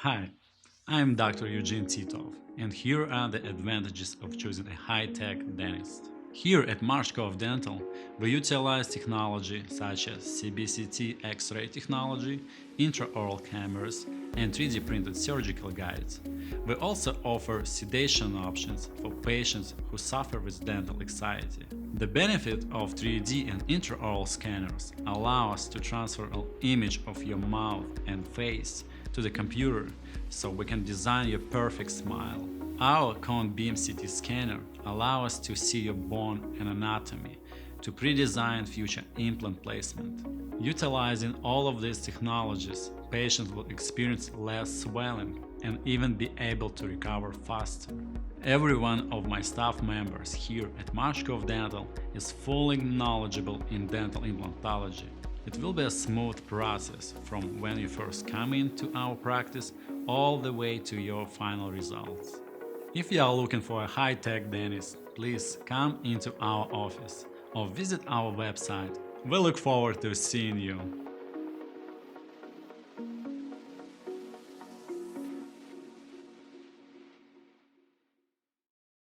Hi, I'm Dr. Eugene Titov, and here are the advantages of choosing a high-tech dentist. Here at Marsh Cove Dental, we utilize technology such as CBCT X-ray technology, intraoral cameras, and 3D printed surgical guides. We also offer sedation options for patients who suffer with dental anxiety. The benefit of 3D and intraoral scanners allow us to transfer an image of your mouth and face to the computer so we can design your perfect smile. Our cone beam CT scanner allows us to see your bone and anatomy to pre-design future implant placement. Utilizing all of these technologies, patients will experience less swelling and even be able to recover faster. Every one of my staff members here at Marsh Cove Dental is fully knowledgeable in dental implantology. It will be a smooth process from when you first come into our practice all the way to your final results. If you are looking for a high-tech dentist, please come into our office or visit our website. We look forward to seeing you.